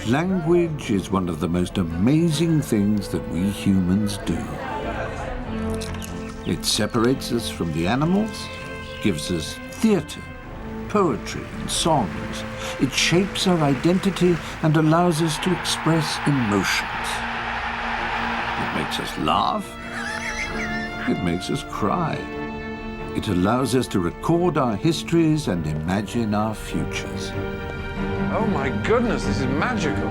Language is one of the most amazing things that we humans do. It separates us from the animals, gives us theatre, poetry and songs. It shapes our identity and allows us to express emotions. It makes us laugh. It makes us cry. It allows us to record our histories and imagine our futures. Oh my goodness, this is magical.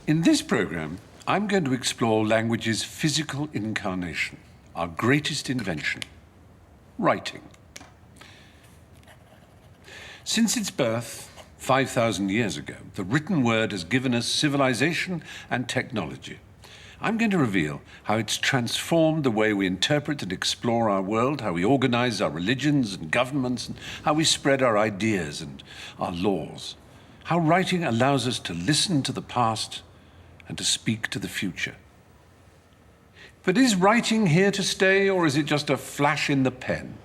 In this program, I'm going to explore language's physical incarnation, our greatest invention, writing. Since its birth, 5,000 years ago, the written word has given us civilization and technology. I'm going to reveal how it's transformed the way we interpret and explore our world, how we organize our religions and governments, and how we spread our ideas and our laws. How writing allows us to listen to the past and to speak to the future. But is writing here to stay, or is it just a flash in the pen?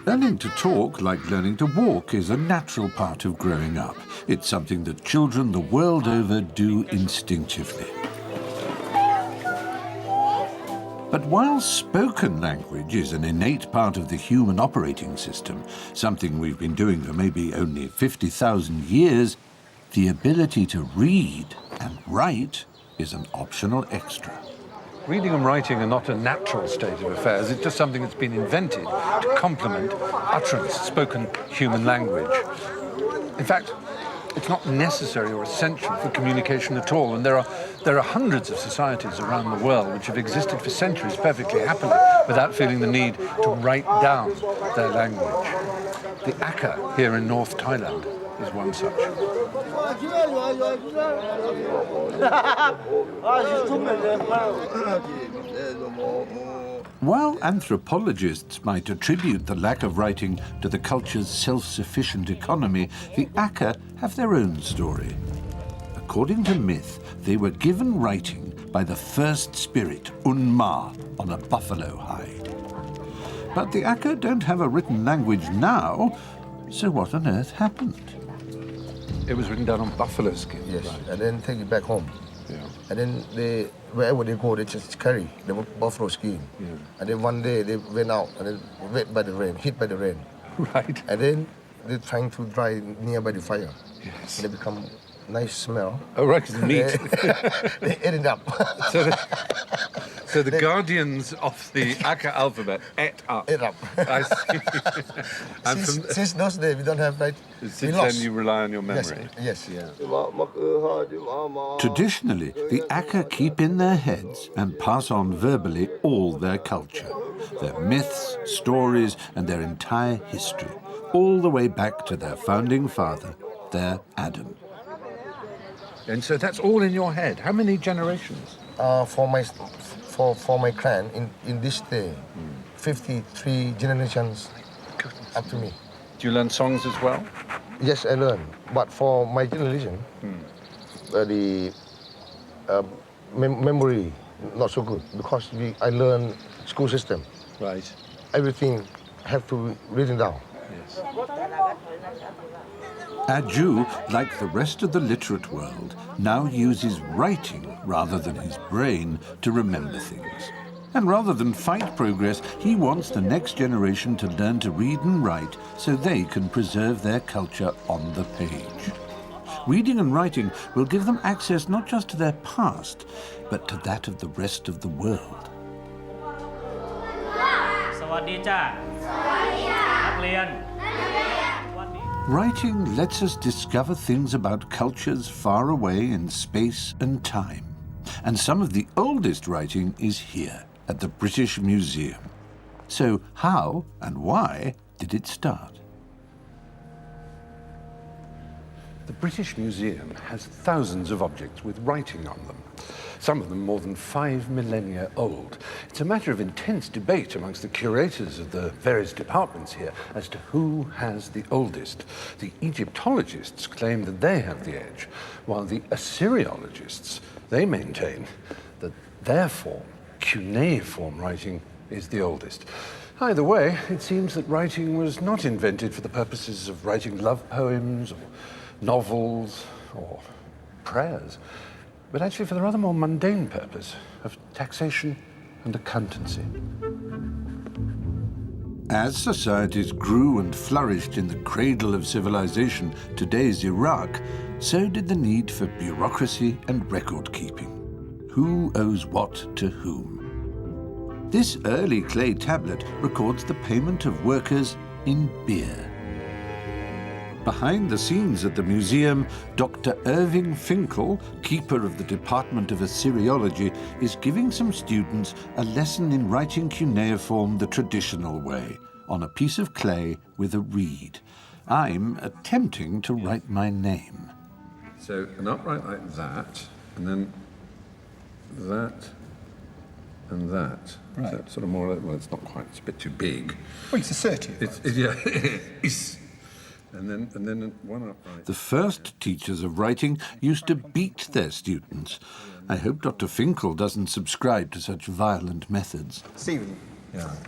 Learning to talk, like learning to walk, is a natural part of growing up. It's something that children the world over do instinctively. But while spoken language is an innate part of the human operating system, something we've been doing for maybe only 50,000 years, the ability to read and write is an optional extra. Reading and writing are not a natural state of affairs. It's just something that's been invented to complement utterance, spoken human language. In fact, it's not necessary or essential for communication at all, and there are hundreds of societies around the world which have existed for centuries perfectly happily without feeling the need to write down their language. The Aka here in North Thailand is one such. While anthropologists might attribute the lack of writing to the culture's self-sufficient economy, the Aka have their own story. According to myth, they were given writing by the first spirit, Unma, on a buffalo hide. But the Aka don't have a written language now, so what on earth happened? It was written down on buffalo skin. Yes, right. and then take it back home. Yeah. And then wherever they go, they just carry the buffalo skin. Yeah. And then one day they went out and then wet by the rain, hit by the rain. Right. And then they're trying to dry nearby the fire. Yes. And they become nice smell. Oh, right, because meat. They ate it up. So the guardians of the Aka alphabet ate up. Ate up. I see. And Since those days, we don't have right. Since then you rely on your memory. Yes. Yeah. Traditionally, the Aka keep in their heads and pass on verbally all their culture, their myths, stories, and their entire history, all the way back to their founding father, their Adam. And so that's all in your head. How many generations? For my clan in this day, 53 generations up to me. Do you learn songs as well? Yes, I learn. But for my generation, the memory not so good because I learn school system. Right. Everything have to be written down. Yes. Zhou, like the rest of the literate world, now uses writing rather than his brain to remember things. And rather than fight progress, he wants the next generation to learn to read and write so they can preserve their culture on the page. Reading and writing will give them access not just to their past, but to that of the rest of the world. Writing lets us discover things about cultures far away in space and time. And some of the oldest writing is here at the British Museum. So how and why did it start? The British Museum has thousands of objects with writing on them, some of them more than 5 millennia old. It's a matter of intense debate amongst the curators of the various departments here as to who has the oldest. The Egyptologists claim that they have the edge, while the Assyriologists, they maintain that therefore cuneiform writing is the oldest. Either way, it seems that writing was not invented for the purposes of writing love poems or novels or prayers, but actually for the rather more mundane purpose of taxation and accountancy. As societies grew and flourished in the cradle of civilization, today's Iraq, so did the need for bureaucracy and record-keeping. Who owes what to whom? This early clay tablet records the payment of workers in beer. Behind the scenes at the museum, Dr. Irving Finkel, keeper of the Department of Assyriology, is giving some students a lesson in writing cuneiform the traditional way, on a piece of clay with a reed. I'm attempting to write my name. So an upright like that, and then that, and that. Right. So sort of more, well, it's not quite, it's a bit too big. Well, it's assertive. Yeah, it's, and then one upright. The first teachers of writing used to beat their students. I hope Dr. Finkel doesn't subscribe to such violent methods. Stephen,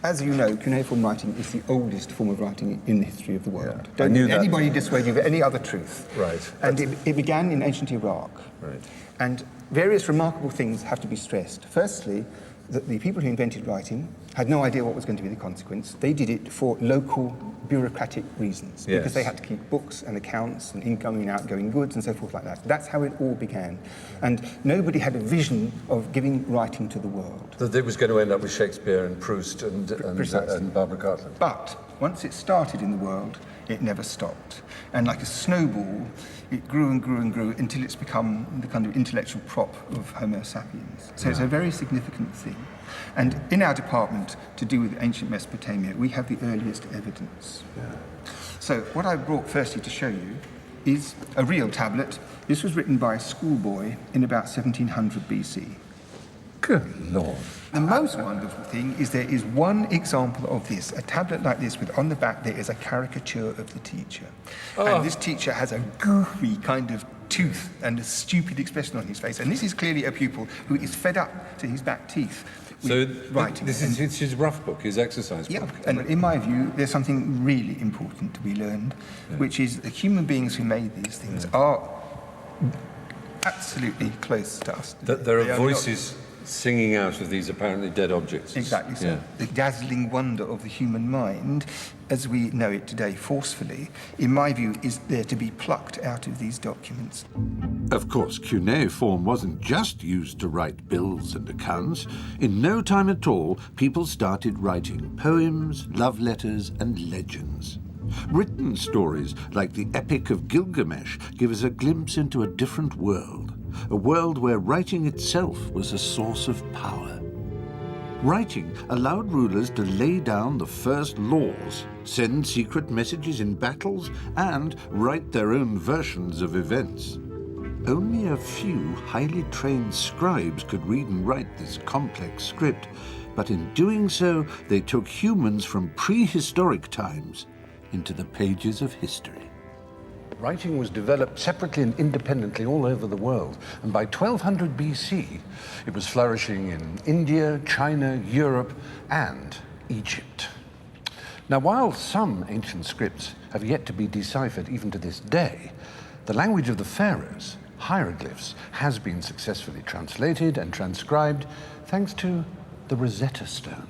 as you know, cuneiform writing is the oldest form of writing in the history of the world. Yeah. Don't let anybody dissuade you of any other truth. Right. And it began in ancient Iraq. Right. And various remarkable things have to be stressed. Firstly, that the people who invented writing had no idea what was going to be the consequence. They did it for local bureaucratic reasons, Yes. because they had to keep books and accounts and incoming and outgoing goods and so forth like that. That's how it all began. And nobody had a vision of giving writing to the world. That it was going to end up with Shakespeare and Proust and Barbara Cartland. But once it started in the world, it never stopped. And like a snowball, it grew and grew and grew until it's become the kind of intellectual prop of Homo sapiens. So it's a very significant thing. And in our department, to do with ancient Mesopotamia, we have the earliest evidence. So what I brought firstly to show you is a real tablet. This was written by a schoolboy in about 1700 BC. Good Lord. The most wonderful thing is there is one example of this, a tablet like this with on the back there is a caricature of the teacher. And this teacher has a goofy kind of tooth and a stupid expression on his face. And this is clearly a pupil who is fed up to his back teeth with writing. This is his rough book, his exercise book. Yeah, and in my view, there's something really important to be learned, which is the human beings who made these things are absolutely close to us. There are voices singing out of these apparently dead objects. Exactly so. Yeah. The dazzling wonder of the human mind, as we know it today forcefully, in my view, is there to be plucked out of these documents. Of course, cuneiform wasn't just used to write bills and accounts. In no time at all, people started writing poems, love letters, and legends. Written stories like the Epic of Gilgamesh give us a glimpse into a different world, a world where writing itself was a source of power. Writing allowed rulers to lay down the first laws, send secret messages in battles, and write their own versions of events. Only a few highly trained scribes could read and write this complex script, but in doing so, they took humans from prehistoric times into the pages of history. Writing was developed separately and independently all over the world, and by 1200 BC, it was flourishing in India, China, Europe, and Egypt. Now, while some ancient scripts have yet to be deciphered even to this day, the language of the pharaohs, hieroglyphs, has been successfully translated and transcribed thanks to the Rosetta Stone.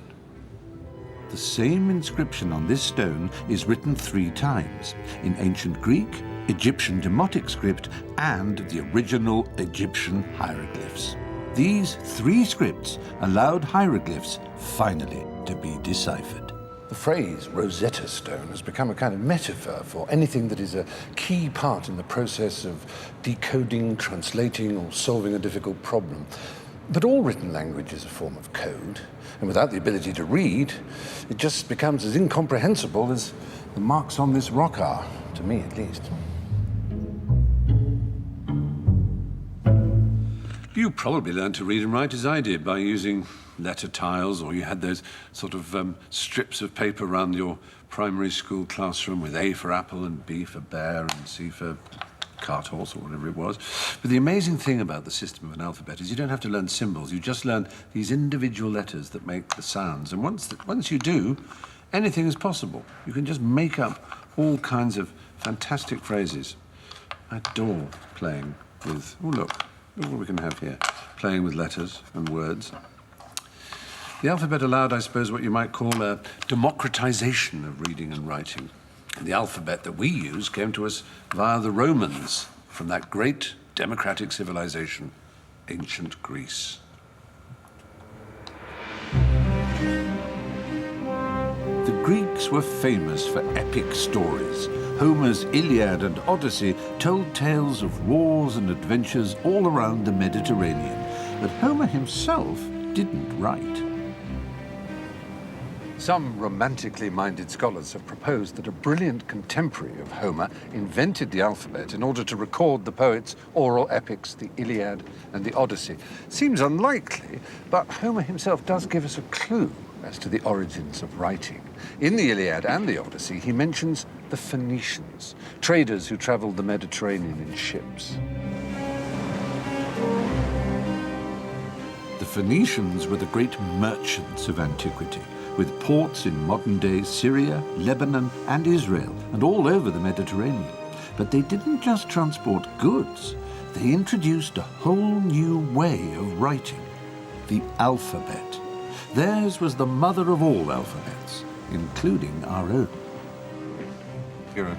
The same inscription on this stone is written 3 times, in ancient Greek, Egyptian Demotic script, and the original Egyptian hieroglyphs. These 3 scripts allowed hieroglyphs finally to be deciphered. The phrase Rosetta Stone has become a kind of metaphor for anything that is a key part in the process of decoding, translating, or solving a difficult problem. But all written language is a form of code, and without the ability to read, it just becomes as incomprehensible as the marks on this rock are, to me at least. You probably learned to read and write as I did, by using letter tiles, or you had those sort of strips of paper around your primary school classroom with A for apple and B for bear and C for cart horse or whatever it was. But the amazing thing about the system of an alphabet is you don't have to learn symbols. You just learn these individual letters that make the sounds. And once you do, anything is possible. You can just make up all kinds of fantastic phrases. I adore playing with, oh look what we can have here. Playing with letters and words. The alphabet allowed, I suppose, what you might call a democratization of reading and writing. The alphabet that we use came to us via the Romans, from that great democratic civilization, ancient Greece. The Greeks were famous for epic stories. Homer's Iliad and Odyssey told tales of wars and adventures all around the Mediterranean. But Homer himself didn't write. Some romantically minded scholars have proposed that a brilliant contemporary of Homer invented the alphabet in order to record the poet's oral epics, the Iliad and the Odyssey. Seems unlikely, but Homer himself does give us a clue as to the origins of writing. In the Iliad and the Odyssey, he mentions the Phoenicians, traders who traveled the Mediterranean in ships. The Phoenicians were the great merchants of antiquity, with ports in modern-day Syria, Lebanon, and Israel, and all over the Mediterranean. But they didn't just transport goods. They introduced a whole new way of writing, the alphabet. Theirs was the mother of all alphabets, including our own. You're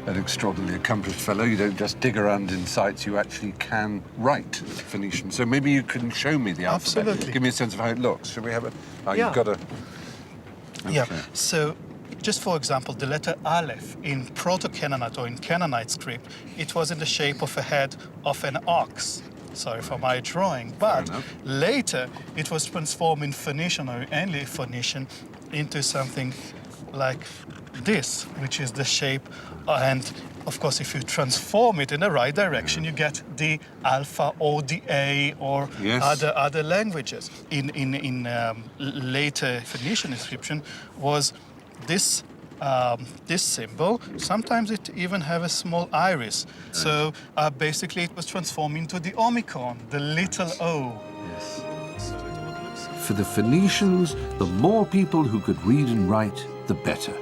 an extraordinarily accomplished fellow. You don't just dig around in sites, you actually can write Phoenician. So maybe you can show me the alphabet. Absolutely. Give me a sense of how it looks. Shall we have a... Oh, Yeah. You've got a... Yeah, Okay. so just for example, the letter Aleph in Proto-Canaanite or in Canaanite script, it was in the shape of a head of an ox. Sorry for my drawing, but enough. later it was transformed in Phoenician or early Phoenician into something like this, which is the shape, and of course if you transform it in the right direction, you get the alpha or the A or Yes. other languages. In later Phoenician inscription was this this symbol. Sometimes it even have a small iris. So basically it was transformed into the omicron, the little O. Yes. So it would look For the Phoenicians, the more people who could read and write, the better.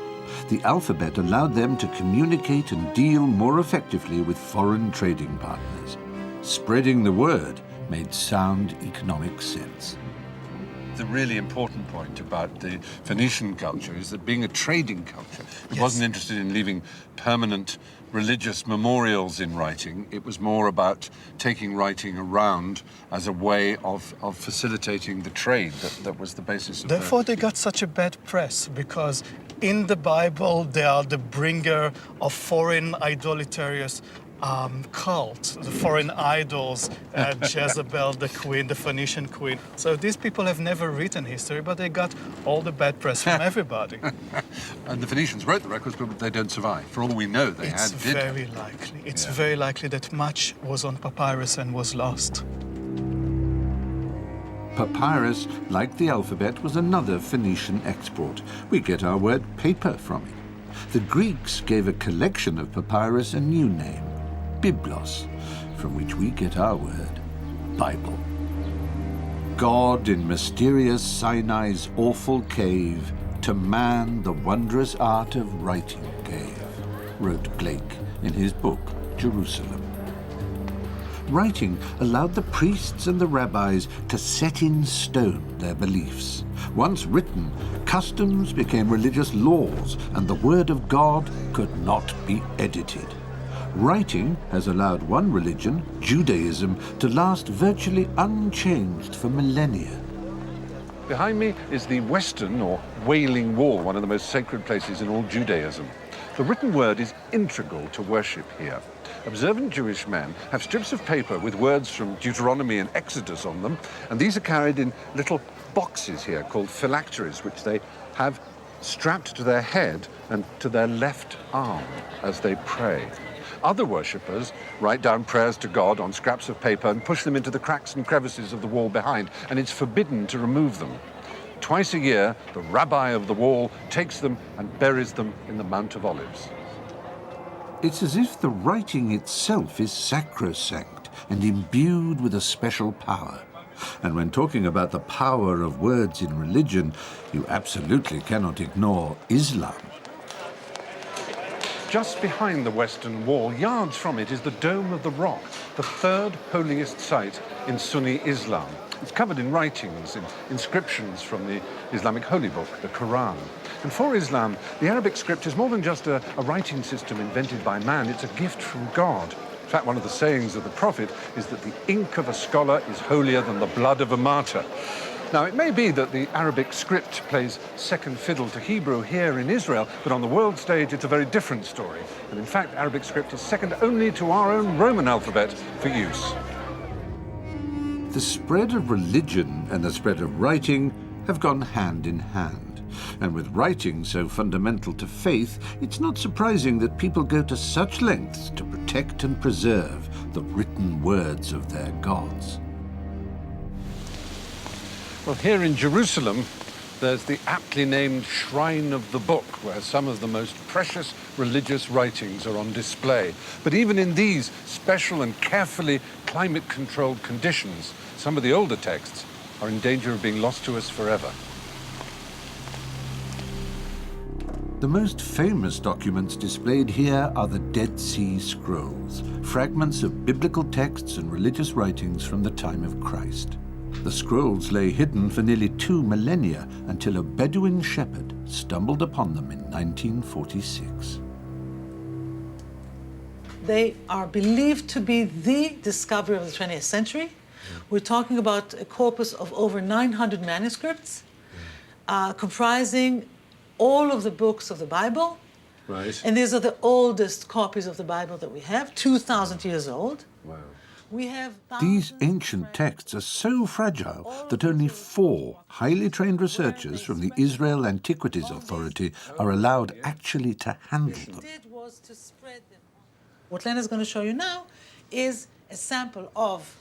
The alphabet allowed them to communicate and deal more effectively with foreign trading partners. Spreading the word made sound economic sense. The really important point about the Phoenician culture is that being a trading culture, it Yes. wasn't interested in leaving permanent religious memorials in writing. It was more about taking writing around as a way of facilitating the trade that was the basis of Therefore, they got such a bad press because in the Bible they are the bringer of foreign idolatrous cult, the foreign idols, Jezebel, the queen, the Phoenician queen. So these people have never written history, but they got all the bad press from everybody. And the Phoenicians wrote the records, but they don't survive. For all we know, they It's did. very likely. It's Yeah. very likely that much was on papyrus and was lost. Papyrus, like the alphabet, was another Phoenician export. We get our word paper from it. The Greeks gave a collection of papyrus a new name, Biblos, from which we get our word Bible. God in mysterious Sinai's awful cave, to man the wondrous art of writing gave, wrote Blake in his book, Jerusalem. Writing allowed the priests and the rabbis to set in stone their beliefs. Once written, customs became religious laws, and the word of God could not be edited. Writing has allowed one religion, Judaism, to last virtually unchanged for millennia. Behind me is the Western or Wailing Wall, one of the most sacred places in all Judaism. The written word is integral to worship here. Observant Jewish men have strips of paper with words from Deuteronomy and Exodus on them, and these are carried in little boxes here called phylacteries, which they have strapped to their head and to their left arm as they pray. other worshippers write down prayers to God on scraps of paper and push them into the cracks and crevices of the wall behind, and it's forbidden to remove them. Twice a year, the rabbi of the wall takes them and buries them in the Mount of Olives. It's as if the writing itself is sacrosanct and imbued with a special power. And when talking about the power of words in religion, you absolutely cannot ignore Islam. Just behind the Western Wall, yards from it, is the Dome of the Rock, the third holiest site in Sunni Islam. It's covered in writings, in inscriptions from the Islamic holy book, the Quran. And for Islam, the Arabic script is more than just a writing system invented by man, it's a gift from God. In fact, one of the sayings of the Prophet is that the ink of a scholar is holier than the blood of a martyr. Now, it may be that the Arabic script plays second fiddle to Hebrew here in Israel, but on the world stage, it's a very different story. And in fact, Arabic script is second only to our own Roman alphabet for use. The spread of religion and the spread of writing have gone hand in hand. And with writing so fundamental to faith, it's not surprising that people go to such lengths to protect and preserve the written words of their gods. Well, here in Jerusalem, there's the aptly named Shrine of the Book, where some of the most precious religious writings are on display. But even in these special and carefully climate-controlled conditions, some of the older texts are in danger of being lost to us forever. The most famous documents displayed here are the Dead Sea Scrolls, fragments of biblical texts and religious writings from the time of Christ. The scrolls lay hidden for nearly 2 millennia until a Bedouin shepherd stumbled upon them in 1946. They are believed to be the discovery of the 20th century. We're talking about a corpus of over 900 manuscripts, comprising all of the books of the Bible. Right. And these are the oldest copies of the Bible that we have, 2,000 years old. Wow. We have These thousands ancient of texts are so fragile that only 4 highly trained researchers from the Israel Antiquities Authority are allowed actually to handle them. did was to spread them. What Len is going to show you now is a sample of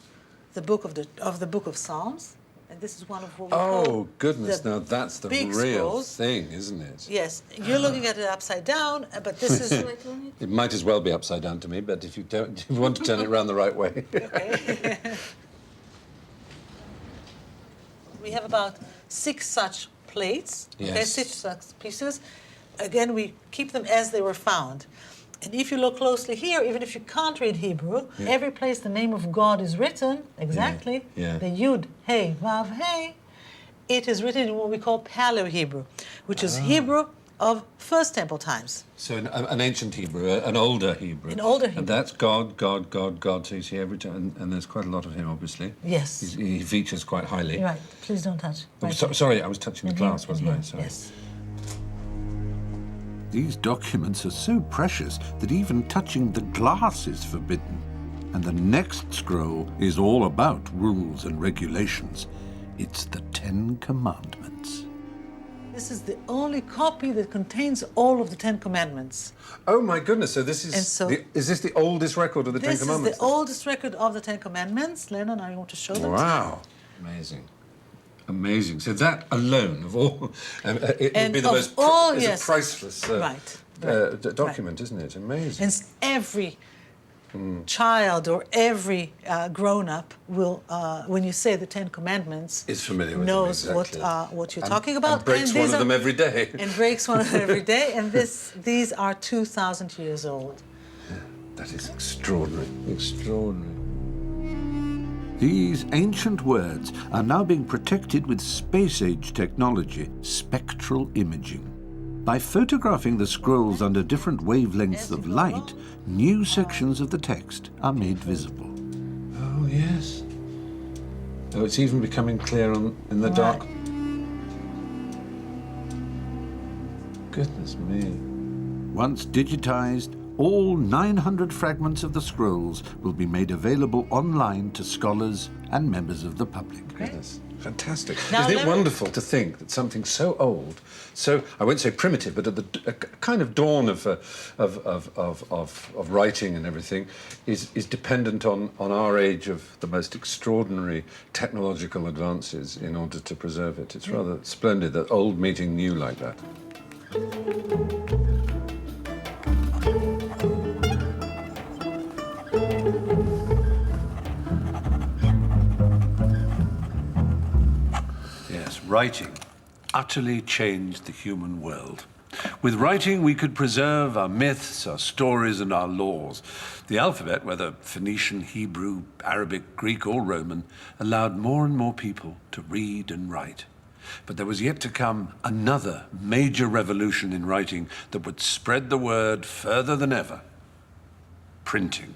the book of Psalms, and this is one of what we call Oh, goodness, the now that's the big real scrolls. thing, isn't it? Yes, you're looking at it upside down, but this is It might as well be upside down to me, but if you don't, if you want to turn it around the right way. okay. We have about 6 such plates, okay, Yes. 6 such pieces. Again, we keep them as they were found. And if you look closely here, even if you can't read Hebrew, every place the name of God is written, exactly, Yeah. the Yud, Hey, Vav, Hey, it is written in what we call Paleo-Hebrew, which is Hebrew of First Temple times. So an ancient Hebrew, an older Hebrew. An older Hebrew. And that's God, God, God, God. So you see every time, and there's quite a lot of him, obviously. Yes. He features quite highly. You're right, please don't touch. Oh, Right sorry, I was touching the here. glass, wasn't I? Here, Sorry. yes. These documents are so precious that even touching the glass is forbidden. And the next scroll is all about rules and regulations. It's the 10 Commandments. This is the only copy that contains all of the 10 Commandments. Oh my goodness! So this is And so- is this the oldest record of the Ten This is Commandments? the oldest record of the 10 Commandments. Lennon, I want to show them to you. Wow! Amazing. Amazing. So that alone of all, it would And be the of most all, it's yes. a priceless Right, document, isn't it? Amazing. And every child or every grown-up will, when you say the 10 Commandments, Is familiar with knows them, exactly. what you're talking about. And breaks And one these of them are- every day. And breaks one of them every day. And these are 2,000 years old. That is extraordinary. Extraordinary. These ancient words are now being protected with space-age technology, spectral imaging. By photographing the scrolls under different wavelengths of light, new sections of the text are made visible. Oh yes. Oh, it's even becoming clear in the dark. Goodness me. Once digitized, all 900 fragments of the scrolls will be made available online to scholars and members of the public. Yes. Fantastic. Now Isn't it let me- wonderful to think that something so old, so I won't say primitive, but at the a kind of dawn of writing and everything, is dependent on our age of the most extraordinary technological advances in order to preserve it. It's rather splendid that old meeting new like that. Writing utterly changed the human world. With writing, we could preserve our myths, our stories, and our laws. The alphabet, whether Phoenician, Hebrew, Arabic, Greek, or Roman, allowed more and more people to read and write. But there was yet to come another major revolution in writing that would spread the word further than ever: printing.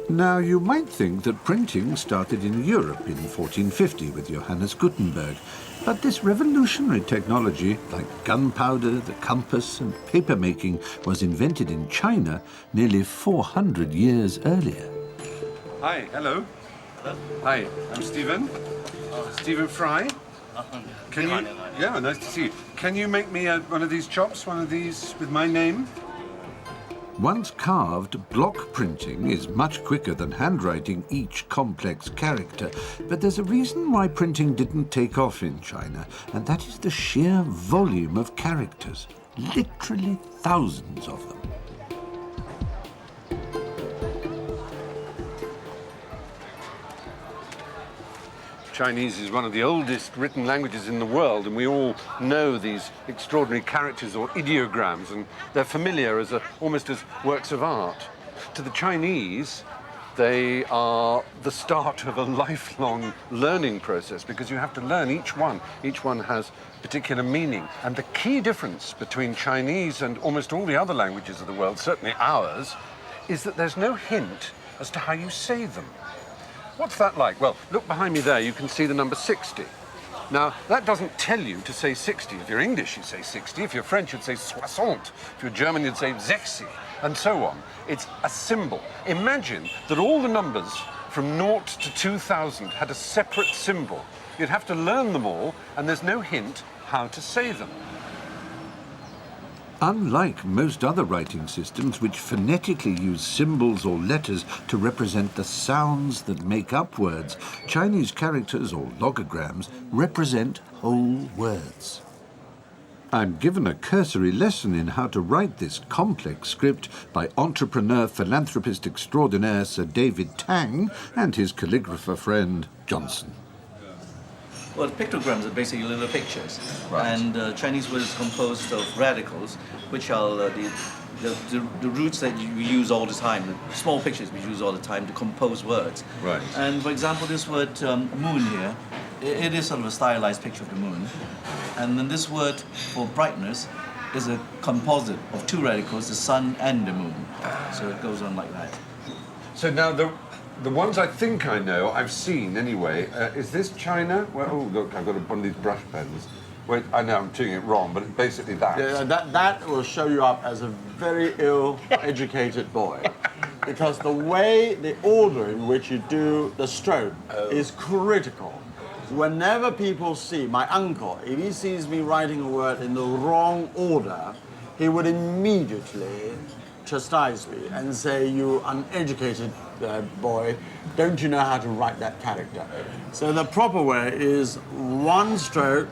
Now, you might think that printing started in Europe in 1450 with Johannes Gutenberg, but this revolutionary technology, like gunpowder, the compass, and papermaking, was invented in China nearly 400 years earlier. Hi, hello. Hello. Hi, I'm Stephen. Stephen Fry. Can you? Yeah, nice to see you. Can you make me one of these chops, one of these with my name? Once carved, block printing is much quicker than handwriting each complex character. But there's a reason why printing didn't take off in China, and that is the sheer volume of characters. Literally thousands of them. Chinese is one of the oldest written languages in the world, and we all know these extraordinary characters or ideograms, and they're familiar as almost as works of art. To the Chinese, they are the start of a lifelong learning process, because you have to learn each one. Each one has particular meaning. And the key difference between Chinese and almost all the other languages of the world, certainly ours, is that there's no hint as to how you say them. What's that like? Well, look behind me there, you can see the number 60. Now, that doesn't tell you to say 60. If you're English, you say 60. If you're French, you'd say 60. If you're German, you'd say 60, and so on. It's a symbol. Imagine that all the numbers from 0 to 2000 had a separate symbol. You'd have to learn them all, and there's no hint how to say them. Unlike most other writing systems which phonetically use symbols or letters to represent the sounds that make up words, Chinese characters or logograms represent whole words. I'm given a cursory lesson in how to write this complex script by entrepreneur philanthropist extraordinaire Sir David Tang and his calligrapher friend Johnson. Well, pictograms are basically little pictures, Right. and Chinese word is composed of radicals, which are the roots that you use all the time, the small pictures we use all the time to compose words. Right. And for example, this word moon here, it is sort of a stylized picture of the moon. And then this word for brightness is a composite of two radicals, the sun and the moon. So it goes on like that. So now the ones I think I know, I've seen anyway. Is this China? Well, oh, look, I've got one of these brush pens. Wait, I know I'm doing it wrong, but it's basically that. Yeah, that will show you up as a very ill-educated boy. Because the order in which you do the stroke is critical. Whenever people see, my uncle, if he sees me writing a word in the wrong order, he would immediately chastise me and say, "You uneducated boy, don't you know how to write that character?" So the proper way is 1 stroke,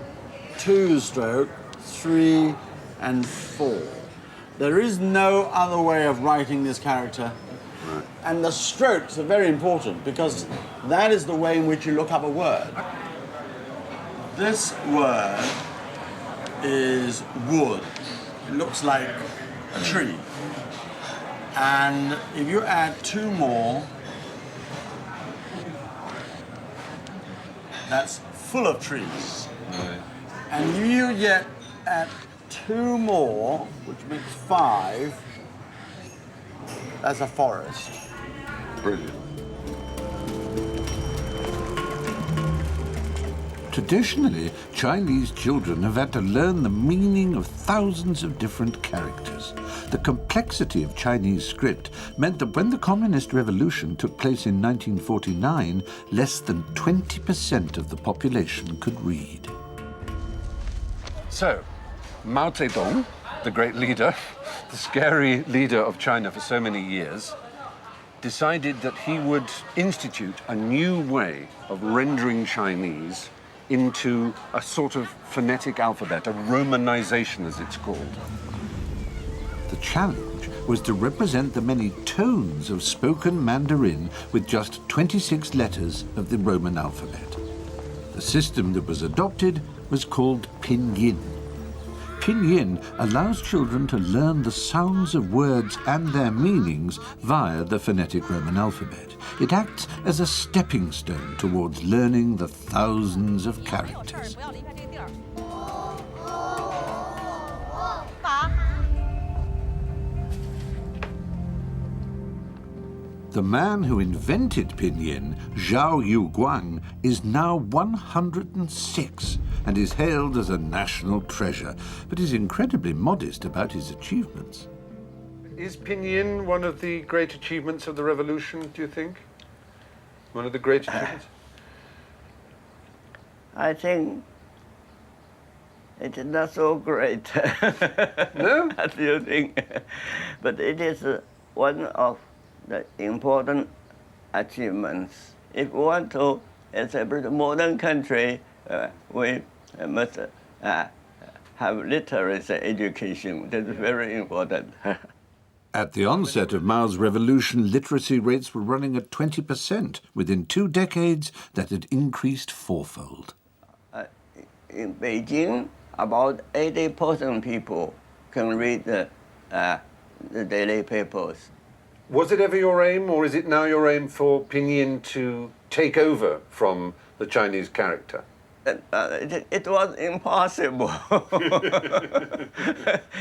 2 stroke, 3, and 4. There is no other way of writing this character. Right. And the strokes are very important because that is the way in which you look up a word. This word is wood. It looks like a tree. And if you add 2 more, that's full of trees. Right. And you yet add 2 more, which makes 5, that's a forest. Brilliant. Traditionally, Chinese children have had to learn the meaning of thousands of different characters. The complexity of Chinese script meant that when the Communist Revolution took place in 1949, less than 20% of the population could read. So, Mao Zedong, the great leader, the scary leader of China for so many years, decided that he would institute a new way of rendering Chinese into a sort of phonetic alphabet, a romanization as it's called. The challenge was to represent the many tones of spoken Mandarin with just 26 letters of the Roman alphabet. The system that was adopted was called pinyin. Pinyin allows children to learn the sounds of words and their meanings via the phonetic Roman alphabet. It acts as a stepping stone towards learning the thousands of characters. The man who invented pinyin, Zhou Youguang, is now 106 and is hailed as a national treasure, but is incredibly modest about his achievements. Is pinyin one of the great achievements of the revolution, do you think? One of the great achievements? I think it is not so great. No? As you think. But it is one of the important achievements. If we want to establish a modern country, we must have literacy education. That's very important. At the onset of Mao's revolution, literacy rates were running at 20%. Within 2 decades, that had increased fourfold. In Beijing, about 80% people can read the daily papers. Was it ever your aim, or is it now your aim for pinyin to take over from the Chinese character? It was impossible.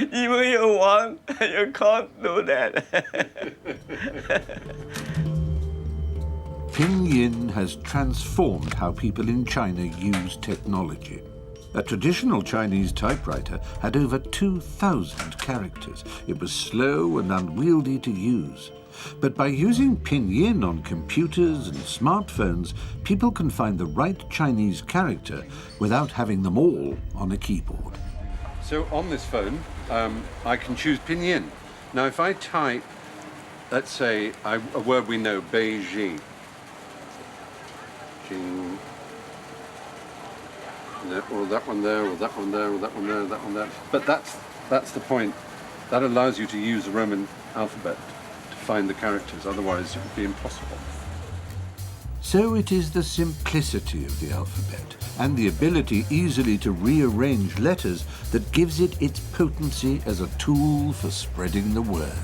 Even you want, you can't do that. Pinyin has transformed how people in China use technology. A traditional Chinese typewriter had over 2,000 characters. It was slow and unwieldy to use. But by using pinyin on computers and smartphones, people can find the right Chinese character without having them all on a keyboard. So on this phone, I can choose pinyin. Now if I type, let's say, a word we know, Beijing. Jing. Or that one there, or that one there, or that one there, that one there. But that's the point. That allows you to use the Roman alphabet to find the characters, otherwise it would be impossible. So it is the simplicity of the alphabet and the ability easily to rearrange letters that gives it its potency as a tool for spreading the word.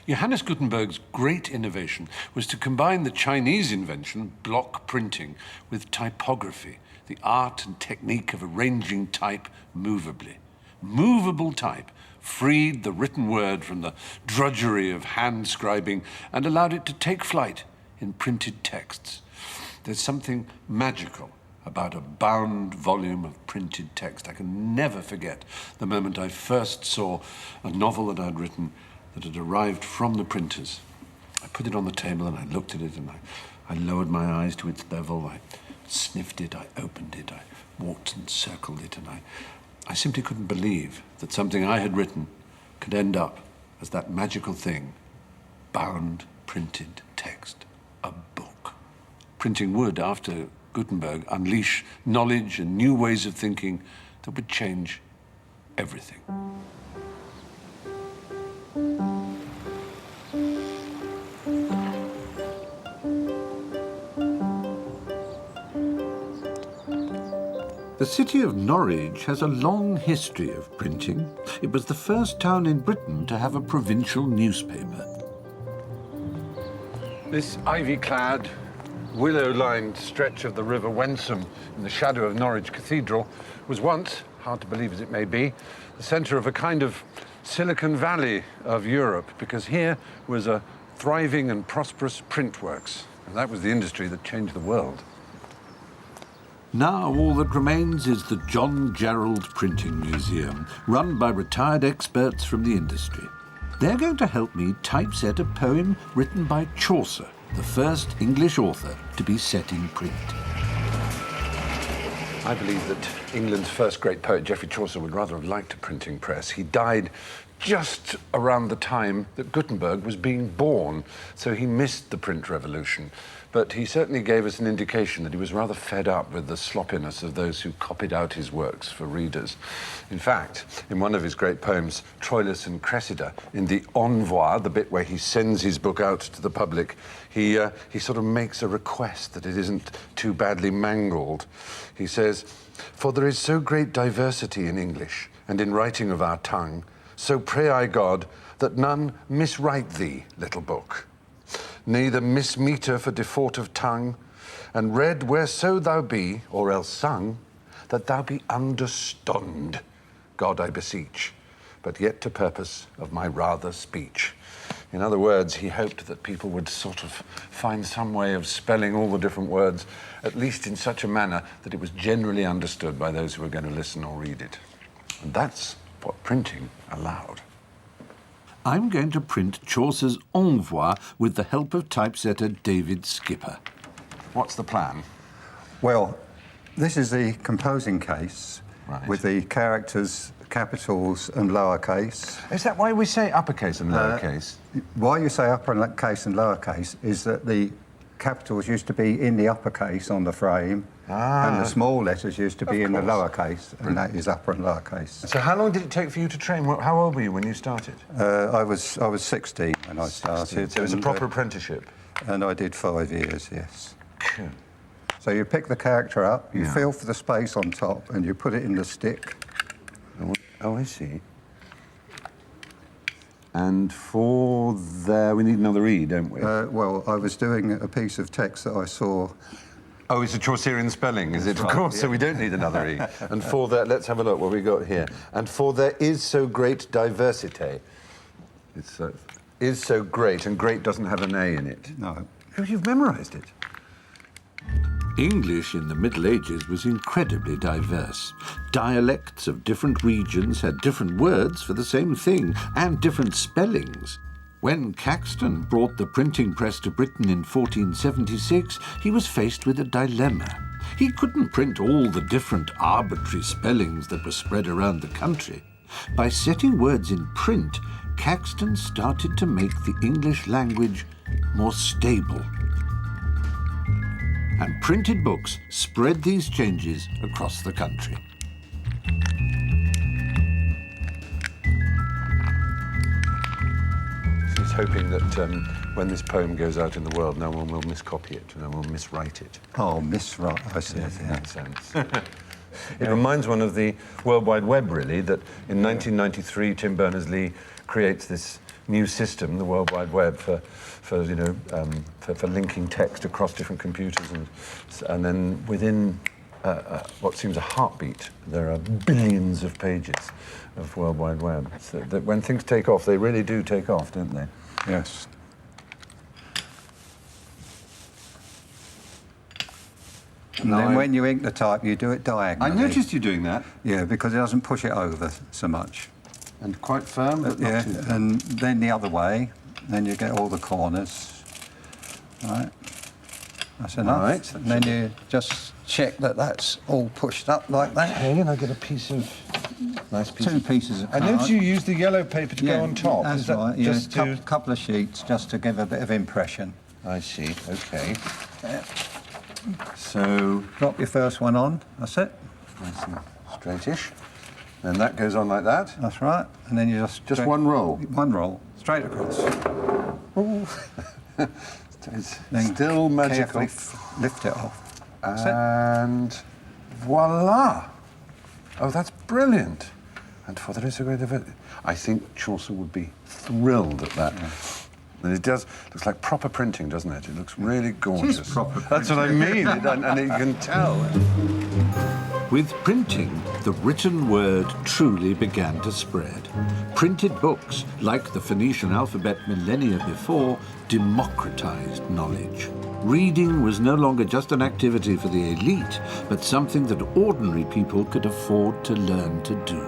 Johannes Gutenberg's great innovation was to combine the Chinese invention, block printing, with typography, the art and technique of arranging type movably. Movable type freed the written word from the drudgery of hand scribing and allowed it to take flight in printed texts. There's something magical about a bound volume of printed text. I can never forget the moment I first saw a novel that I'd written that had arrived from the printers. I put it on the table and I looked at it and I lowered my eyes to its bevel. I sniffed it, I opened it, I walked and circled it, and I simply couldn't believe that something I had written could end up as that magical thing, bound, printed text, a book. Printing would, after Gutenberg, unleash knowledge and new ways of thinking that would change everything. The city of Norwich has a long history of printing. It was the first town in Britain to have a provincial newspaper. This ivy-clad, willow-lined stretch of the River Wensum in the shadow of Norwich Cathedral was once, hard to believe as it may be, the centre of a kind of Silicon Valley of Europe, because here was a thriving and prosperous print works, and that was the industry that changed the world. Now all that remains is the John Gerald Printing Museum, run by retired experts from the industry. They're going to help me typeset a poem written by Chaucer, the first English author to be set in print. I believe that England's first great poet, Geoffrey Chaucer, would rather have liked a printing press. He died just around the time that Gutenberg was being born, so he missed the print revolution. But he certainly gave us an indication that he was rather fed up with the sloppiness of those who copied out his works for readers. In fact, in one of his great poems, Troilus and Cressida, in the Envoi, the bit where he sends his book out to the public, he sort of makes a request that it isn't too badly mangled. He says, "For there is so great diversity in English and in writing of our tongue, so pray I God that none miswrite thee, little book. Neither mismeter for default of tongue, and read whereso thou be, or else sung, that thou be understood, God I beseech, but yet to purpose of my rather speech." In other words, he hoped that people would sort of find some way of spelling all the different words, at least in such a manner that it was generally understood by those who were going to listen or read it. And that's what printing allowed. I'm going to print Chaucer's Envoi with the help of typesetter David Skipper. What's the plan? Well, this is the composing case with the characters, capitals and lowercase. Is that why we say uppercase and lowercase? Why you say uppercase and lowercase is that the capitals used to be in the uppercase on the frame, and the small letters used to be in the lowercase, and that is upper and lowercase. So how long did it take for you to train? How old were you when you started? I was 16 when I started. So it was a proper apprenticeship? And I did 5 years, yes. Cool. So you pick the character up, you feel for the space on top, and you put it in the stick. Oh, I see. And for there, we need another E, don't we? Well, I was doing a piece of text that I saw. Oh, it's a Chaucerian spelling, is it? That's Of right, course, yeah. so we don't need another E. And for there, let's have a look what we got here. And for there is so great diversity. It's is so great, and great doesn't have an A in it. No. Oh, you've memorised it. English in the Middle Ages was incredibly diverse. Dialects of different regions had different words for the same thing and different spellings. When Caxton brought the printing press to Britain in 1476, he was faced with a dilemma. He couldn't print all the different arbitrary spellings that were spread around the country. By setting words in print, Caxton started to make the English language more stable. And printed books spread these changes across the country. He's hoping that when this poem goes out in the world, no one will miscopy it, no one will miswrite it. Oh, miswrite, I see. In that sense. It reminds one of the World Wide Web, really, that in 1993, Tim Berners-Lee creates this new system, the World Wide Web, for linking text across different computers, and then within what seems a heartbeat, there are billions of pages of World Wide Web. So that when things take off, they really do take off, don't they? Yes. And then when you ink the type, you do it diagonally. I noticed you doing that. Yeah, because it doesn't push it over so much. And quite firm, but Yeah, not too firm. and then the other way, then you get all the corners. Right. That's enough. All right. And then you just check that that's all pushed up like that. Okay, and I get a piece of nice piece. 2 pieces of I card. noticed you used the yellow paper to go on top. That's Is that right. Yeah, just to... couple of sheets just to give a bit of impression. I see. Okay. Yeah. So Drop your first one on. That's it. nice and straightish. And that goes on like that. That's right. And then you just one roll. One roll straight across. It's Then still magical. Carefully lift it off. That's it. And voila! Oh, that's brilliant. And for there is a great event. I think Chaucer would be thrilled at that. And it does, looks like proper printing, doesn't it? It looks really gorgeous. proper That's what I mean, and you can tell. With printing, the written word truly began to spread. Printed books, like the Phoenician alphabet millennia before, democratized knowledge. Reading was no longer just an activity for the elite, but something that ordinary people could afford to learn to do.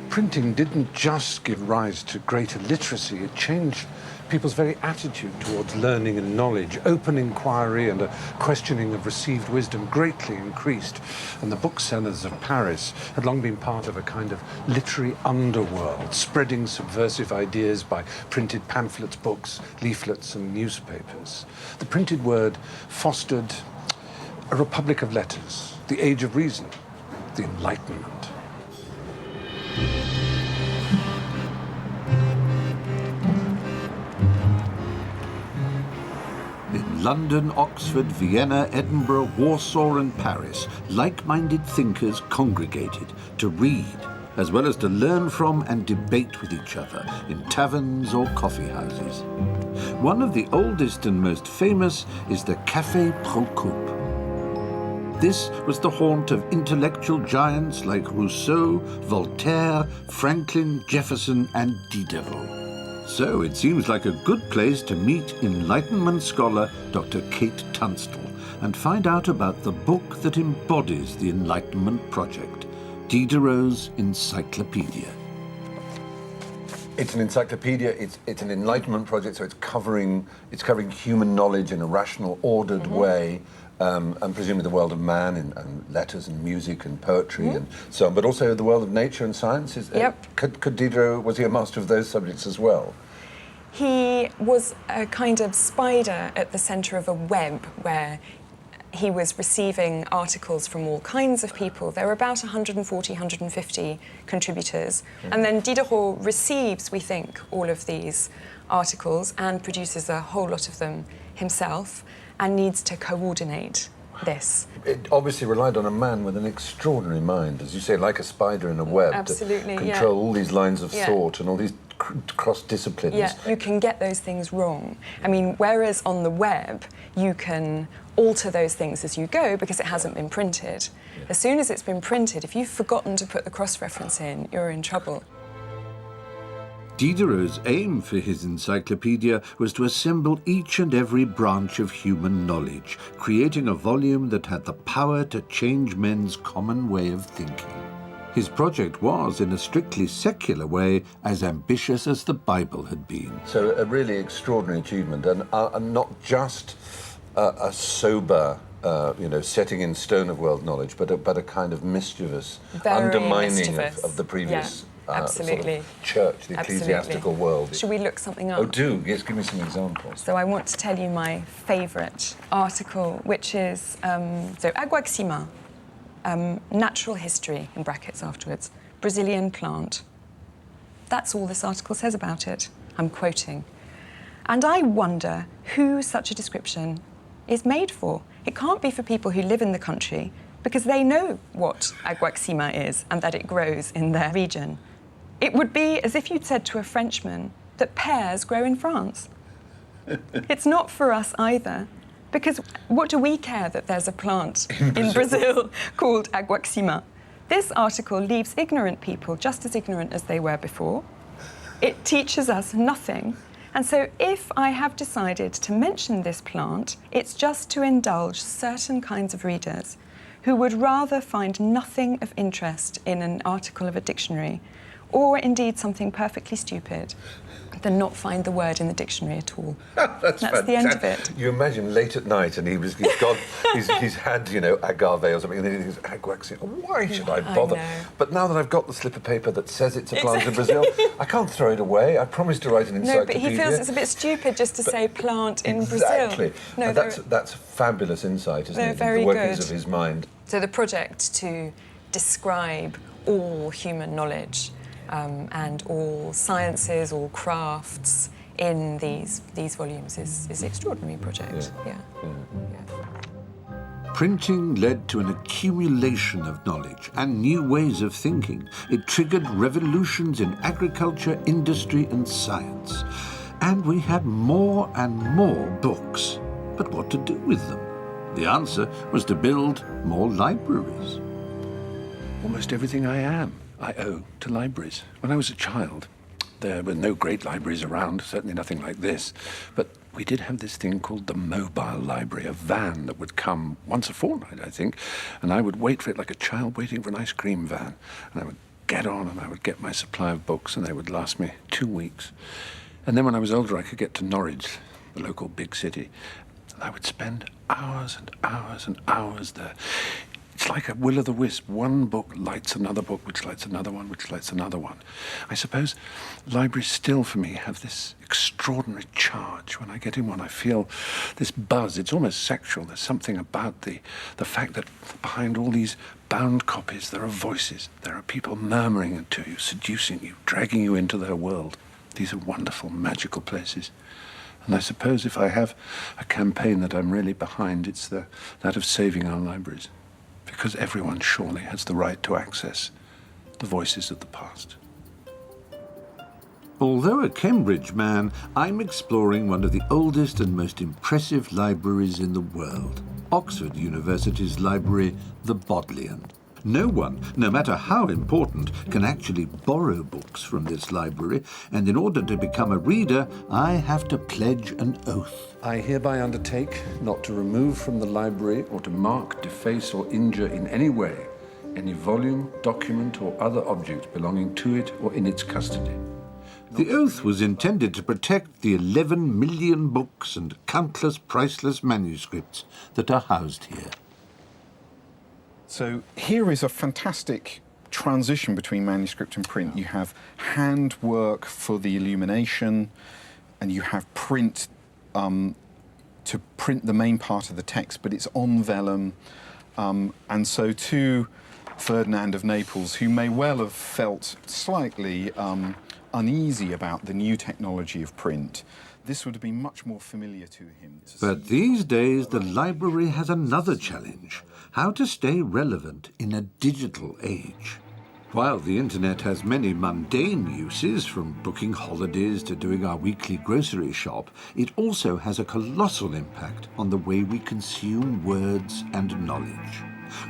Printing didn't just give rise to greater literacy, it changed people's very attitude towards learning and knowledge. Open inquiry and a questioning of received wisdom greatly increased, and the booksellers of Paris had long been part of a kind of literary underworld, spreading subversive ideas by printed pamphlets, books, leaflets, and newspapers. The printed word fostered a republic of letters, the age of reason, the Enlightenment. In London, Oxford, Vienna, Edinburgh, Warsaw, and Paris, like-minded thinkers congregated to read, as well as to learn from and debate with each other in taverns or coffee houses. One of the oldest and most famous is the Café Procope. This was the haunt of intellectual giants like Rousseau, Voltaire, Franklin, Jefferson, and Diderot. So it seems like a good place to meet Enlightenment scholar Dr. Kate Tunstall and find out about the book that embodies the Enlightenment project, Diderot's Encyclopedia. It's an encyclopedia, it's an Enlightenment project, so it's covering human knowledge in a rational, ordered way, and presumably the world of man and letters and music and poetry and so on, but also the world of nature and science. Could Diderot, was he a master of those subjects as well? He was a kind of spider at the centre of a web where he was receiving articles from all kinds of people. There were about 140, 150 contributors. And then Diderot receives, we think, all of these articles and produces a whole lot of them himself and needs to coordinate this. It obviously relied on a man with an extraordinary mind, as you say, like a spider in a web. Absolutely, to control all these lines of thought and all these cross-disciplines. Yeah, you can get those things wrong. I mean, whereas on the web, you can alter those things as you go because it hasn't been printed. As soon as it's been printed, if you've forgotten to put the cross-reference in, you're in trouble. Diderot's aim for his encyclopedia was to assemble each and every branch of human knowledge, creating a volume that had the power to change men's common way of thinking. His project was, in a strictly secular way, as ambitious as the Bible had been. So a really extraordinary achievement, and not just a sober, setting in stone of world knowledge, but a kind of mischievous undermining of the previous absolutely. Sort of church, the ecclesiastical world. Should we look something up? Oh, do. Yes, give me some examples. So I want to tell you my favourite article, which is, Aguaxima, natural history, in brackets afterwards, Brazilian plant. That's all this article says about it. I'm quoting. And I wonder who such a description is made for. It can't be for people who live in the country, because they know what Aguaxima is and that it grows in their region. It would be as if you'd said to a Frenchman that pears grow in France. It's not for us either, because what do we care that there's a plant in Brazil called Aguaxima? This article leaves ignorant people just as ignorant as they were before. It teaches us nothing. And so if I have decided to mention this plant, it's just to indulge certain kinds of readers who would rather find nothing of interest in an article of a dictionary, or indeed something perfectly stupid, than not find the word in the dictionary at all. That's the end of it. You imagine late at night and he's had, agave or something, and then he thinks, Aguaxima, why should I bother? But now that I've got the slip of paper that says it's a plant in Brazil, I can't throw it away. I promised to write an encyclopedia. No, but he feels it's a bit stupid just to say plant in Brazil. Exactly. No, that's fabulous insight, isn't it? Very the workings good. of his mind. So the project to describe all human knowledge and all sciences, all crafts in these volumes is an extraordinary project. Yeah. Printing led to an accumulation of knowledge and new ways of thinking. It triggered revolutions in agriculture, industry, and science. And we had more and more books. But what to do with them? The answer was to build more libraries. Almost everything I am, I owe to libraries. When I was a child, There were no great libraries around, certainly nothing like this. But we did have this thing called the mobile library, a van that would come once a fortnight, I think, and I would wait for it like a child waiting for an ice cream van. And I would get on and I would get my supply of books, and they would last me 2 weeks. And then when I was older, I could get to Norwich, the local big city, and I would spend hours and hours and hours there. It's like a will-o'-the-wisp. One book lights another book, which lights another one, which lights another one. I suppose libraries still, for me, have this extraordinary charge. When I get in one, I feel this buzz. It's almost sexual. There's something about the fact that behind all these bound copies, there are voices. There are people murmuring to you, seducing you, dragging you into their world. These are wonderful, magical places. And I suppose if I have a campaign that I'm really behind, it's that of saving our libraries. Because everyone surely has the right to access the voices of the past. Although a Cambridge man, I'm exploring one of the oldest and most impressive libraries in the world, Oxford University's library, the Bodleian. No one, no matter how important, can actually borrow books from this library, and in order to become a reader, I have to pledge an oath. I hereby undertake not to remove from the library or to mark, deface or injure in any way any volume, document or other object belonging to it or in its custody. The oath was intended to protect the 11 million books and countless priceless manuscripts that are housed here. So here is a fantastic transition between manuscript and print. You have handwork for the illumination, and you have print to print the main part of the text, but it's on vellum. And so to Ferdinand of Naples, who may well have felt slightly uneasy about the new technology of print, this would have been much more familiar to him. But these days, the library has another challenge: how to stay relevant in a digital age. While the internet has many mundane uses, from booking holidays to doing our weekly grocery shop, it also has a colossal impact on the way we consume words and knowledge.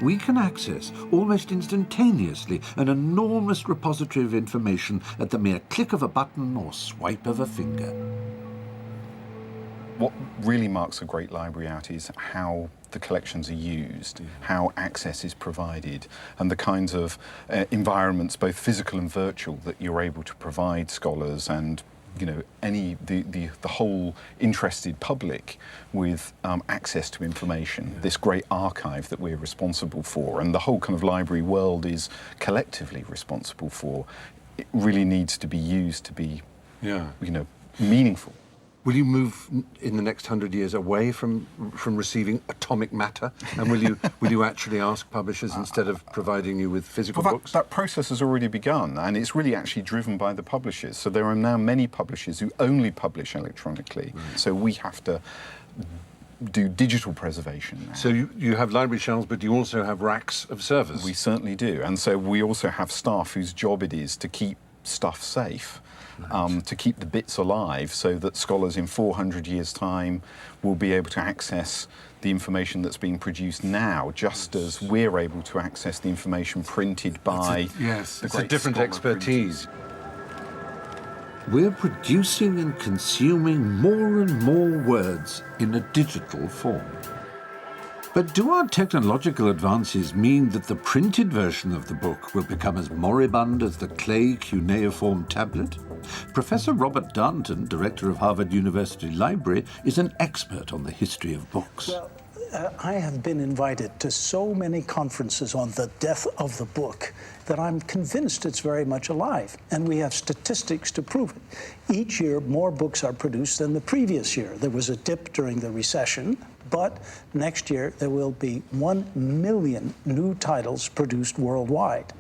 We can access, almost instantaneously, an enormous repository of information at the mere click of a button or swipe of a finger. What really marks a great library out is how the collections are used, how access is provided, and the kinds of environments, both physical and virtual, that you're able to provide scholars and the whole interested public with access to information. This great archive that we're responsible for, and the whole kind of library world is collectively responsible for, it really needs to be used to be, meaningful. Will you move in the next 100 years away from receiving atomic matter? And will you actually ask publishers instead of providing you with physical books? That process has already begun, and it's really actually driven by the publishers. So there are now many publishers who only publish electronically. Right. So we have to do digital preservation now. So you have library shelves, but you also have racks of servers? We certainly do. And so we also have staff whose job it is to keep stuff safe. To keep the bits alive, so that scholars in 400 years' time will be able to access the information that's being produced now, just as we're able to access the information printed by it's a different expertise. We're producing and consuming more and more words in a digital form. But do our technological advances mean that the printed version of the book will become as moribund as the clay cuneiform tablet? Professor Robert Darnton, director of Harvard University Library, is an expert on the history of books. Well, I have been invited to so many conferences on the death of the book that I'm convinced it's very much alive, and we have statistics to prove it. Each year, more books are produced than the previous year. There was a dip during the recession, but next year there will be 1 million new titles produced worldwide.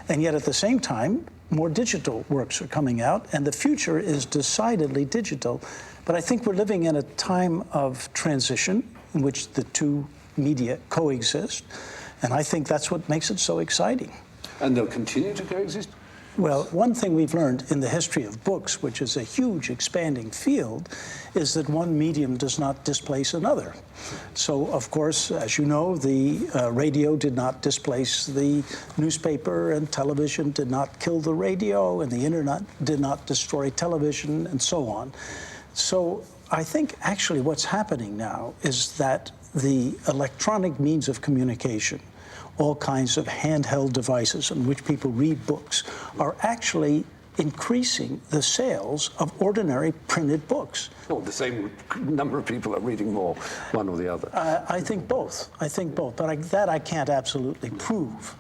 And yet at the same time, more digital works are coming out, and the future is decidedly digital. But I think we're living in a time of transition in which the two media coexist, and I think that's what makes it so exciting. And they'll continue to coexist? Well, one thing we've learned in the history of books, which is a huge expanding field, is that one medium does not displace another. So, of course, as you know, the radio did not displace the newspaper, and television did not kill the radio, and the internet did not destroy television, and so on. So I think actually what's happening now is that the electronic means of communication, all kinds of handheld devices in which people read books, are actually increasing the sales of ordinary printed books. Well, the same number of people are reading more, one or the other. I think both. I think both. But that I can't absolutely prove.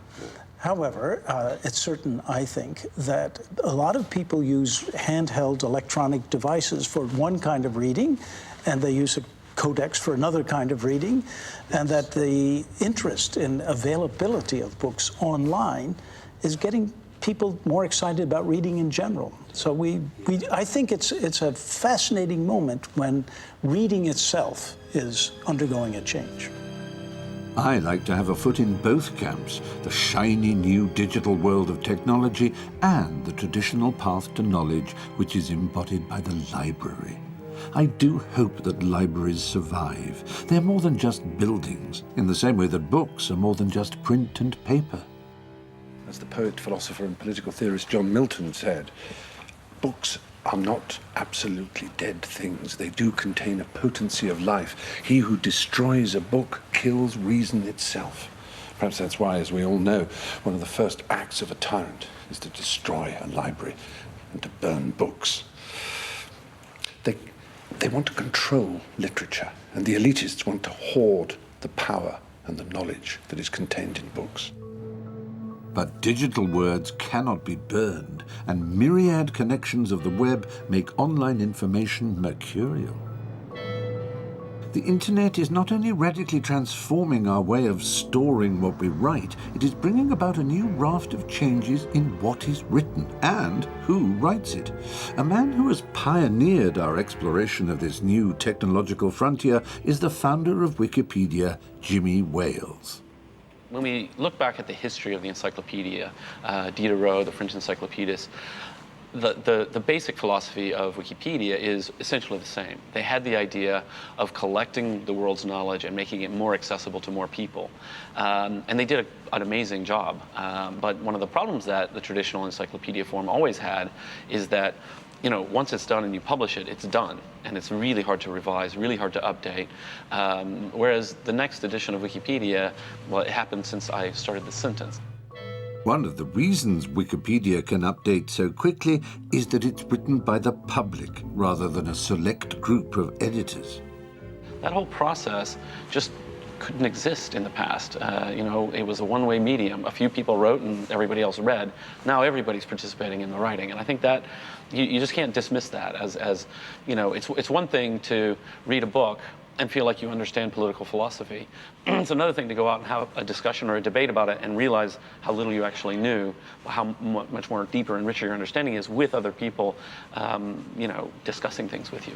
However, it's certain, I think, that a lot of people use handheld electronic devices for one kind of reading, and they use a codex for another kind of reading, and that the interest in availability of books online is getting people more excited about reading in general. So I think it's a fascinating moment when reading itself is undergoing a change. I like to have a foot in both camps, the shiny new digital world of technology and the traditional path to knowledge which is embodied by the library. I do hope that libraries survive. They're more than just buildings, in the same way that books are more than just print and paper. As the poet, philosopher, and political theorist John Milton said, books are not absolutely dead things. They do contain a potency of life. He who destroys a book kills reason itself. Perhaps that's why, as we all know, one of the first acts of a tyrant is to destroy a library and to burn books. They want to control literature, and the elitists want to hoard the power and the knowledge that is contained in books. But digital words cannot be burned, and myriad connections of the web make online information mercurial. The internet is not only radically transforming our way of storing what we write, it is bringing about a new raft of changes in what is written and who writes it. A man who has pioneered our exploration of this new technological frontier is the founder of Wikipedia, Jimmy Wales. When we look back at the history of the Encyclopedia, Diderot, the French encyclopedists, the basic philosophy of Wikipedia is essentially the same. They had the idea of collecting the world's knowledge and making it more accessible to more people. And they did an amazing job. But one of the problems that the traditional encyclopedia form always had is that, you know, once it's done and you publish it, it's done. And it's really hard to revise, really hard to update. Whereas the next edition of Wikipedia, well, it happened since I started the sentence. One of the reasons Wikipedia can update so quickly is that it's written by the public rather than a select group of editors. That whole process just couldn't exist in the past. You know, it was a one-way medium. A few people wrote and everybody else read. Now everybody's participating in the writing. And I think that you just can't dismiss that as you know, it's one thing to read a book and feel like you understand political philosophy. It's another thing to go out and have a discussion or a debate about it and realize how little you actually knew, how much more deeper and richer your understanding is with other people, you know, discussing things with you.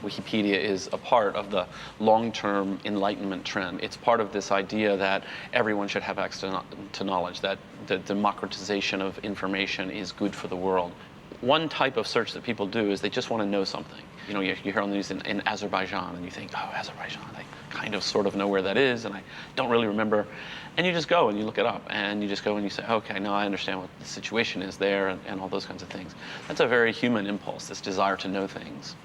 Wikipedia is a part of the long-term Enlightenment trend. It's part of this idea that everyone should have access to knowledge, that the democratization of information is good for the world. One type of search that people do is they just want to know something. You know, you hear on the news in Azerbaijan, and you think, oh, Azerbaijan, I kind of sort of know where that is, and I don't really remember. And you just go and you look it up, and you just go and you say, okay, now I understand what the situation is there, and all those kinds of things. That's a very human impulse, this desire to know things.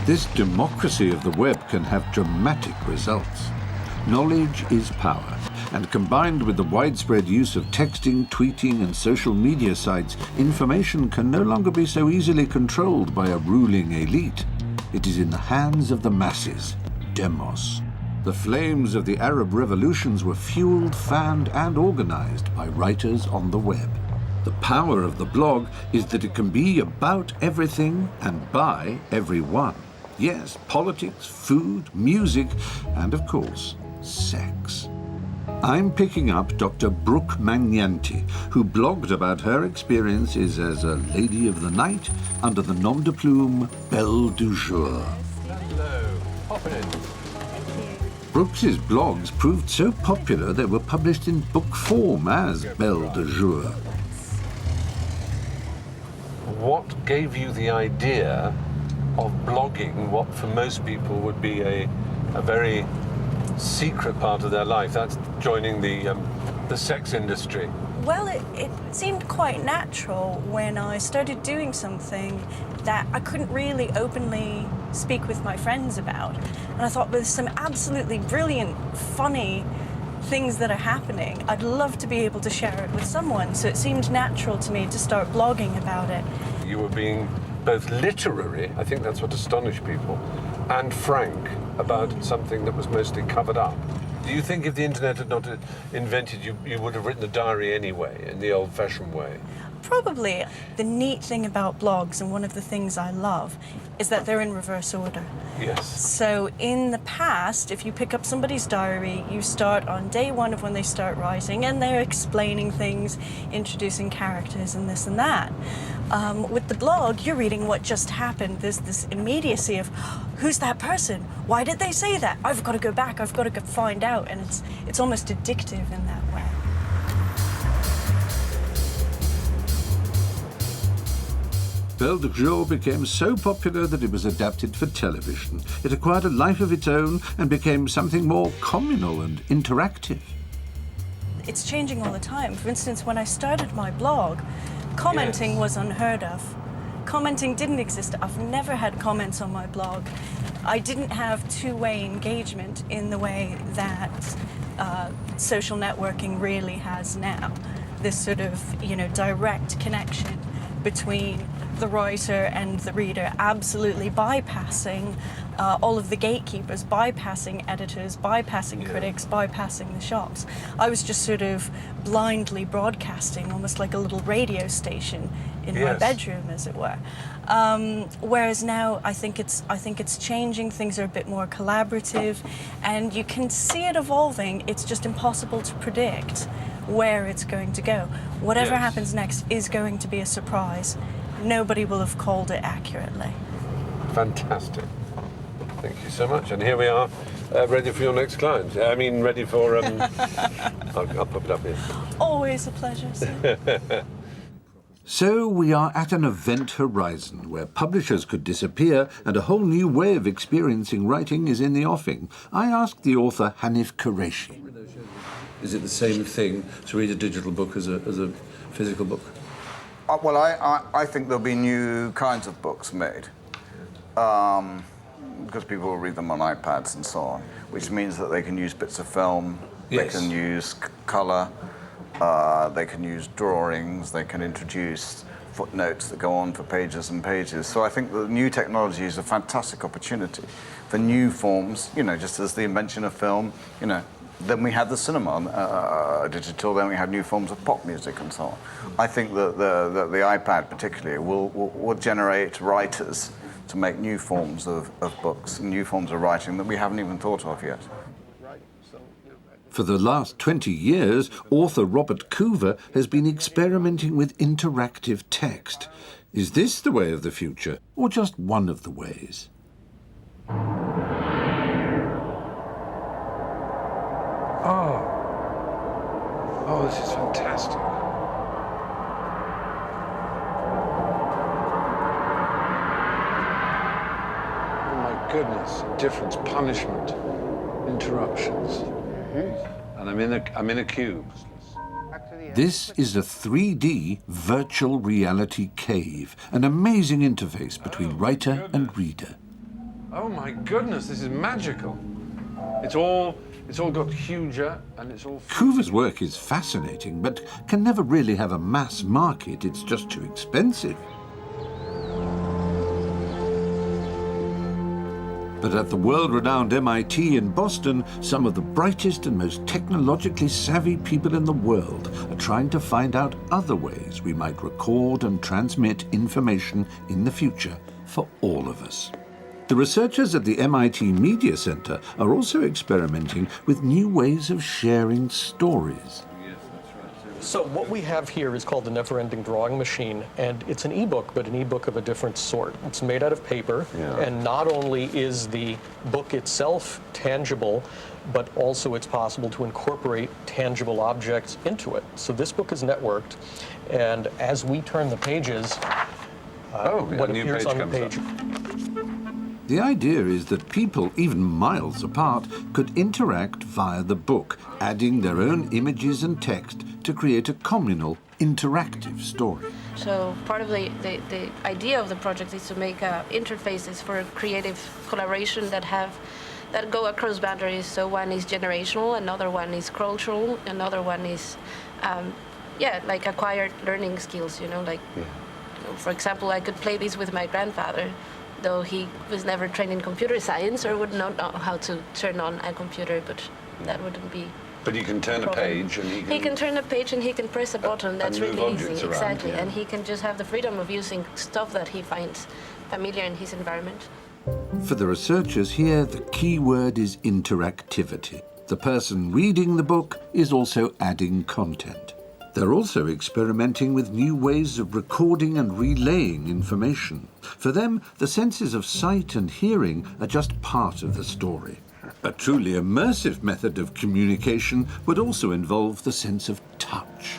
This democracy of the web can have dramatic results. Knowledge is power, and combined with the widespread use of texting, tweeting, and social media sites, information can no longer be so easily controlled by a ruling elite. It is in the hands of the masses, demos. The flames of the Arab revolutions were fueled, fanned, and organized by writers on the web. The power of the blog is that it can be about everything and by everyone. Yes, politics, food, music, and of course, sex. I'm picking up Dr. Brook Magnanti, who blogged about her experiences as a lady of the night under the nom de plume Belle du Jour. Hello, pop in. Brooks's blogs proved so popular they were published in book form as Belle du Jour. what gave you the idea of blogging, what for most people would be a very secret part of their life? That's joining the sex industry. Well, it seemed quite natural when I started doing something that I couldn't really openly speak with my friends about. And I thought, with some absolutely brilliant, funny things that are happening, I'd love to be able to share it with someone. So it seemed natural to me to start blogging about it. You were being both literary, I think that's what astonished people, and frank about something that was mostly covered up. Do you think if the internet had not invented, you would have written a diary anyway, in the old-fashioned way? Probably. The neat thing about blogs, and one of the things I love, is that they're in reverse order. Yes. So in the past, if you pick up somebody's diary, you start on day one of when they start writing, and they're explaining things, introducing characters and this and that. With the blog, you're reading what just happened. There's this immediacy of, who's that person? Why did they say that? I've got to go back, I've got to go find out, and it's almost addictive in that way. Belle du Jour became so popular that it was adapted for television. It acquired a life of its own and became something more communal and interactive. It's changing all the time. For instance, when I started my blog, commenting was unheard of. Commenting didn't exist. I've never had comments on my blog. I didn't have two-way engagement in the way that social networking really has now. This sort of, direct connection between the writer and the reader, absolutely bypassing all of the gatekeepers, bypassing editors, bypassing critics, bypassing the shops. I was just sort of blindly broadcasting, almost like a little radio station in my bedroom, as it were. Whereas now, I think it's changing. Things are a bit more collaborative, and you can see it evolving. It's just impossible to predict where it's going to go. Whatever happens next is going to be a surprise. Nobody will have called it accurately. Fantastic. Thank you so much. And here we are, ready for your next client. I mean, ready for... I'll pop it up here. Always a pleasure, sir. So we are at an event horizon where publishers could disappear and a whole new way of experiencing writing is in the offing. I asked the author Hanif Qureshi. Is it the same thing to read a digital book as a physical book? Well, I think there'll be new kinds of books made because people will read them on iPads and so on, which means that they can use bits of film, they can use colour, they can use drawings, they can introduce footnotes that go on for pages and pages. So I think the new technology is a fantastic opportunity for new forms, just as the invention of film, Then we had the cinema digital, then we had new forms of pop music and so on. I think that the iPad particularly will generate writers to make new forms of books and new forms of writing that we haven't even thought of yet. For the last 20 years, author Robert Coover has been experimenting with interactive text. Is this the way of the future, or just one of the ways? Oh, this is fantastic. Oh my goodness, indifference, punishment, interruptions. And I'm in a cube. This is a 3D virtual reality cave, an amazing interface between writer and reader. Oh my goodness, this is magical. It's all got huger and it's all... Coover's work is fascinating, but can never really have a mass market. It's just too expensive. But at the world-renowned MIT in Boston, some of the brightest and most technologically savvy people in the world are trying to find out other ways we might record and transmit information in the future for all of us. The researchers at the MIT Media Center are also experimenting with new ways of sharing stories. So what we have here is called the Never-Ending Drawing Machine, and it's an ebook, but an ebook of a different sort. It's made out of paper, and not only is the book itself tangible, but also it's possible to incorporate tangible objects into it. So this book is networked, and as we turn the pages, what appears on the page. The idea is that people, even miles apart, could interact via the book, adding their own images and text to create a communal, interactive story. So part of the idea of the project is to make interfaces for creative collaboration that go across boundaries. So one is generational, another one is cultural, another one is, like acquired learning skills, like, for example, I could play this with my grandfather, though he was never trained in computer science or would not know how to turn on a computer, but that wouldn't be. But he can turn a page and he can turn a page and he can press a button. That's really easy. Around, exactly. And he can just have the freedom of using stuff that he finds familiar in his environment. For the researchers here, the key word is interactivity. The person reading the book is also adding content. They're also experimenting with new ways of recording and relaying information. For them, the senses of sight and hearing are just part of the story. A truly immersive method of communication would also involve the sense of touch.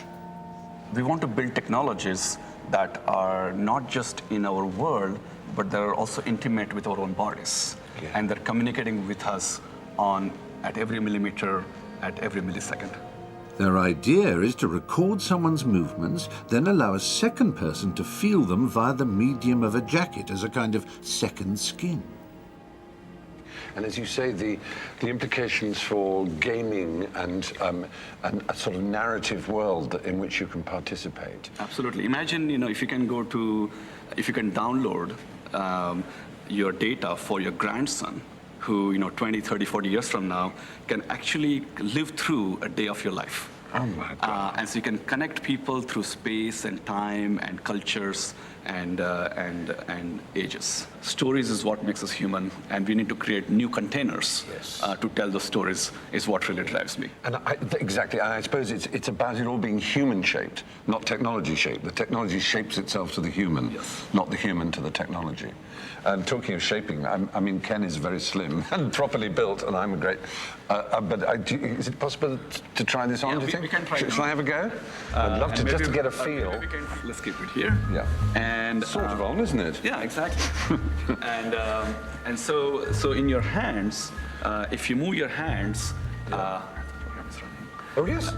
We want to build technologies that are not just in our world, but they're also intimate with our own bodies. And they're communicating with us at every millimeter, at every millisecond. Their idea is to record someone's movements, then allow a second person to feel them via the medium of a jacket as a kind of second skin. And as you say, the implications for gaming and a sort of narrative world in which you can participate. Absolutely. Imagine, if you can download your data for your grandson, who, 20, 30, 40 years from now, can actually live through a day of your life. Oh my God. And so you can connect people through space and time and cultures and ages. Stories is what makes us human, and we need to create new containers to tell those stories is what really drives me. And exactly, I suppose it's about it all being human-shaped, not technology-shaped. The technology shapes itself to the human, not the human to the technology. And talking of shaping, I mean, Ken is very slim and properly built, and I'm a great... is it possible to try this on, do you think? We can try it. Shall I have a go? I'd love to, just to get a feel. Let's keep it here. Yeah. And sort of on, isn't it? Yeah, exactly. and so in your hands, if you move your hands, oh yes,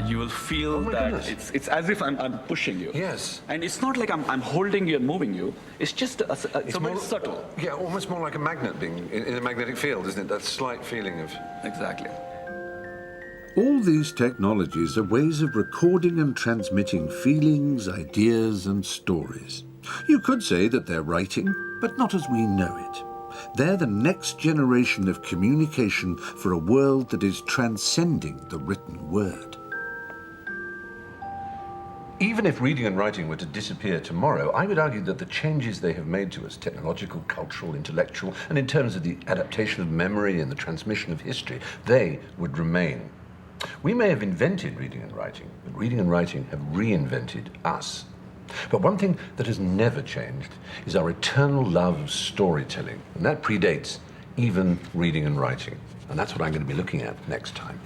you will feel that it's as if I'm pushing you. Yes. And it's not like I'm holding you and moving you. It's just it's very subtle. Yeah, almost more like a magnet being in a magnetic field, isn't it? That slight feeling of... Exactly. All these technologies are ways of recording and transmitting feelings, ideas, and stories. You could say that they're writing, but not as we know it. They're the next generation of communication for a world that is transcending the written word. Even if reading and writing were to disappear tomorrow, I would argue that the changes they have made to us, technological, cultural, intellectual, and in terms of the adaptation of memory and the transmission of history, they would remain. We may have invented reading and writing, but reading and writing have reinvented us. But one thing that has never changed is our eternal love of storytelling, and that predates even reading and writing. And that's what I'm going to be looking at next time.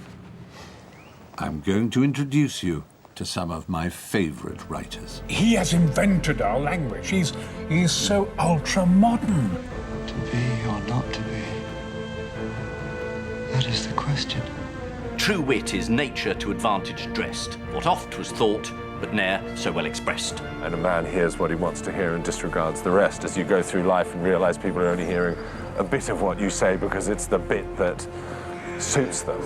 I'm going to introduce you to some of my favorite writers. He has invented our language. He's so ultra-modern. To be or not to be, that is the question. True wit is nature to advantage dressed, what oft was thought, but ne'er so well expressed. And a man hears what he wants to hear and disregards the rest as you go through life and realize people are only hearing a bit of what you say because it's the bit that suits them.